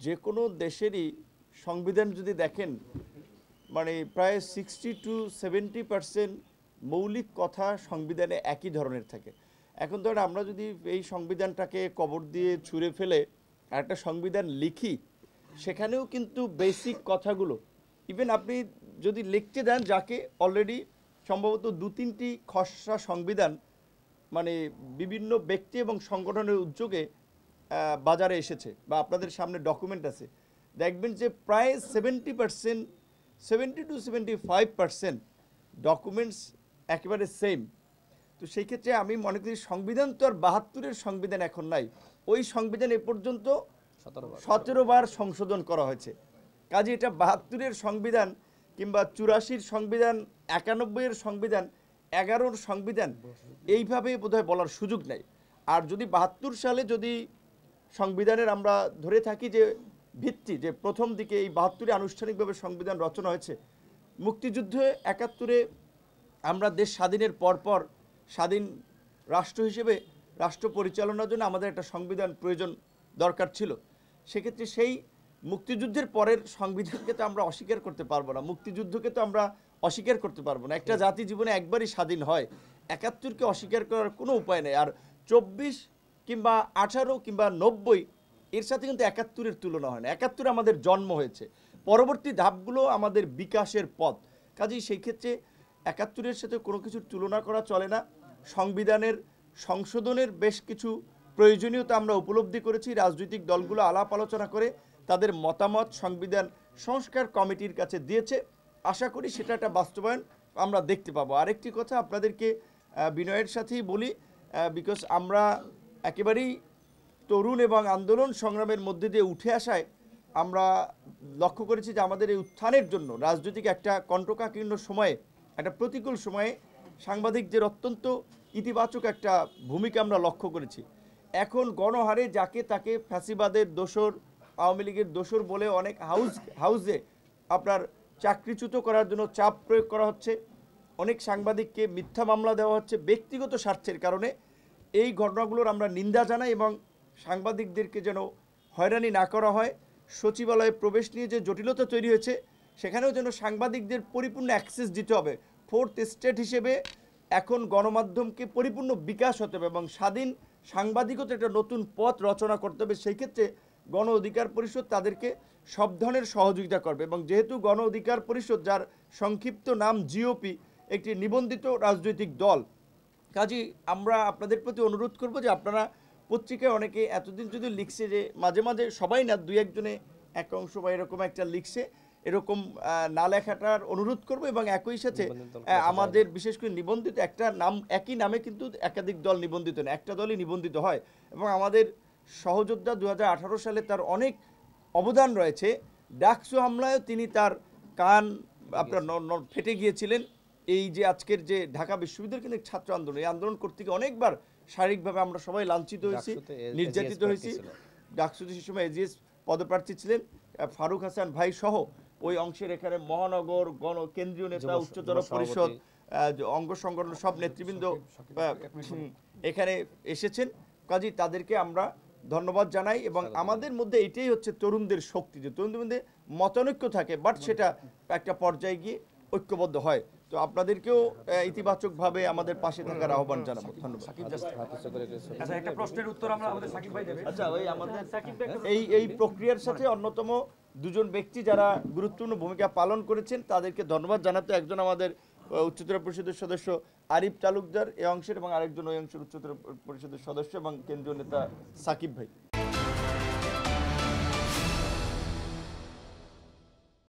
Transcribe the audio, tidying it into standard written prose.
যে কোনো দেশেরই সংবিধান যদি দেখেন মানে প্রায় 60-70% মৌলিক কথা সংবিধানে একই ধরনের থাকে। এখন ধরেন আমরা যদি এই সংবিধানটাকে কবর দিয়ে ছুঁড়ে ফেলে একটা সংবিধান লিখি, সেখানেও কিন্তু বেসিক কথাগুলো ইভেন আপনি যদি লিখতে দেন যাকে অলরেডি সম্ভবত 2-3টি খসড়া সংবিধান মানে বিভিন্ন ব্যক্তি এবং সংগঠনের উদ্যোগে বাজারে এসেছে বা আপনাদের সামনে ডকুমেন্ট আছে, দেখবেন যে প্রায় 70% ডকুমেন্টস একেবারে সেম। তো সেই ক্ষেত্রে আমি মনে করি সংবিধান তো আর 72-এর সংবিধান এখন নাই, ওই সংবিধান এ পর্যন্ত 17 বার সংশোধন করা হয়েছে। কাজে এটা 72-এর সংবিধান কিংবা 84-র সংবিধান, 91-এর সংবিধান, 11-র সংবিধান এইভাবে বোধহয় বলার সুযোগ নাই। আর যদি 72 সালে যদি সংবিধানের আমরা ধরে থাকি যে ভিত্তি, যে প্রথম দিকে এই 72-এ আনুষ্ঠানিকভাবে সংবিধান রচনা হয়েছে, মুক্তিযুদ্ধে 71-এ আমরা দেশ স্বাধীনের পরপর স্বাধীন রাষ্ট্র হিসেবে রাষ্ট্র পরিচালনার জন্য আমাদের একটা সংবিধান প্রয়োজন দরকার ছিল। সেক্ষেত্রে সেই মুক্তিযুদ্ধের পরের সংবিধানকে তো আমরা অস্বীকার করতে পারবো না, মুক্তিযুদ্ধকে তো আমরা অস্বীকার করতে পারবো না। একটা জাতি জীবনে একবারই স্বাধীন হয়, 71-কে অস্বীকার করার কোনো উপায় নেই। আর 24 কিংবা 18 কিংবা 90 এর সাথে কিন্তু 71-এর তুলনা হয় না। 71-এ আমাদের জন্ম হয়েছে, পরবর্তী ধাপগুলো আমাদের বিকাশের পথ। কাজেই সেই ক্ষেত্রে 71-এর সাথে কোনো কিছুর তুলনা করা চলে না। সংবিধানের সংশোধনের বেশ কিছু প্রয়োজনীয়তা আমরা উপলব্ধি করেছি, রাজনৈতিক দলগুলো আলাপ আলোচনা করে তাদের মতামত সংবিধান সংস্কার কমিটির কাছে দিয়েছে। আশা করি সেটা একটা বাস্তবায়ন আমরা দেখতে পাবো। আরেকটি কথা আপনাদেরকে বিনয়ের সাথেই বলি, বিকজ আমরা একেবারেই তরুণ এবং আন্দোলন সংগ্রামের মধ্যে দিয়ে উঠে আসায় আমরা লক্ষ্য করেছি যে আমাদের এই উত্থানের জন্য রাজনৈতিক একটা কণ্টকাকীর্ণ সময়ে, একটা প্রতিকূল সময়ে সাংবাদিকদের অত্যন্ত ইতিবাচক একটা ভূমিকা আমরা লক্ষ্য করেছি। এখন গণহারে যাকে তাকে ফ্যাসিবাদের দোসর, আওয়ামী লীগের দোসর বলে অনেক হাউসে আপনার চাকরিচ্যুত করার জন্য চাপ প্রয়োগ করা হচ্ছে, অনেক সাংবাদিককে মিথ্যা মামলা দেওয়া হচ্ছে ব্যক্তিগত স্বার্থের কারণে। এই ঘটনাগুলোর আমরা নিন্দা জানাই এবং সাংবাদিকদেরকে যেন হয়রানি না করা হয়। সচিবালয়ে প্রবেশ নিয়ে যে জটিলতা তৈরি হয়েছে, সেখানেও যেন সাংবাদিকদের পরিপূর্ণ অ্যাক্সেস দিতে হবে। ফোর্থ স্টেট হিসেবে এখন গণমাধ্যমকে পরিপূর্ণ বিকাশ হতে হবে এবং স্বাধীন সাংবাদিকতা একটা নতুন পথ রচনা করতে হবে। সেই ক্ষেত্রে গণ অধিকার পরিষদ তাদেরকে সব ধরনের সহযোগিতা করবে। এবং যেহেতু গণ অধিকার পরিষদ, যার সংক্ষিপ্ত নাম জিওপি, একটি নিবন্ধিত রাজনৈতিক দল, কাজেই আমরা আপনাদের প্রতি অনুরোধ করব যে আপনারা পত্রিকায় অনেকে এতদিন যদি লিখছে যে মাঝে মাঝে, সবাই না, 2-1 জনে এক অংশ বা এরকম একটা লিখছে, এরকম না লেখাটার অনুরোধ করব। এবং একই সাথে আমাদের বিশেষ করে নিবন্ধিত একটা নাম, একই নামে কিন্তু একাধিক দল নিবন্ধিত না, একটা দলই নিবন্ধিত হয়। এবং আমাদের সহযোদ্ধা 2018 সালে তার অনেক অবদান রয়েছে। ডাকসু হামলায়ও তিনি তার কান আপনার ফেটে গিয়েছিলেন। এই যে আজকের যে ঢাকা বিশ্ববিদ্যালয় কিন্তু ছাত্র আন্দোলন, এই আন্দোলন করতে গিয়ে অনেকবার শারীরিকভাবে আমরা সবাই লাঞ্ছিত হয়েছি, নির্যাতিত হয়েছি। ডাকসুতে সে সময় এজিএস পদপ্রার্থী ছিলেন ফারুক হাসান ভাই সহ ওই অংশের এখানে মহানগর কেন্দ্রীয় নেতা, উচ্চতর পরিষদ, অঙ্গ সংগঠন সব নেতৃবৃন্দ এখানে এসেছেন। কাজেই তাদেরকে আমরা ধন্যবাদ জানাই। এবং আমাদের মধ্যে এটাই হচ্ছে তরুণদের শক্তি, যে তরুণদের মধ্যে মতানৈক্য থাকে বাট সেটা একটা পর্যায়ে গিয়ে ঐক্যবদ্ধ হয়। তো আপনাদেরকেও ইতিবাচকভাবে আমাদের পাশে থাকার আহ্বান জানাবো। ধন্যবাদ। আচ্ছা, একটা প্রশ্নের উত্তর আমরা আমাদের সাকিব ভাই দেবে। আচ্ছা, ওই আমাদের এই প্রক্রিয়ার সাথে অন্যতম দুজন ব্যক্তি যারা গুরুত্বপূর্ণ ভূমিকা পালন করেছেন তাদেরকে ধন্যবাদ জানাতে, একজন আমাদের উচ্চতর পরিষদের সদস্য আরিফ তালুকদার এই অংশের, এবং আরেকজন ওই অংশের উচ্চতর পরিষদের সদস্য এবং কেন্দ্রীয় নেতা সাকিব ভাই।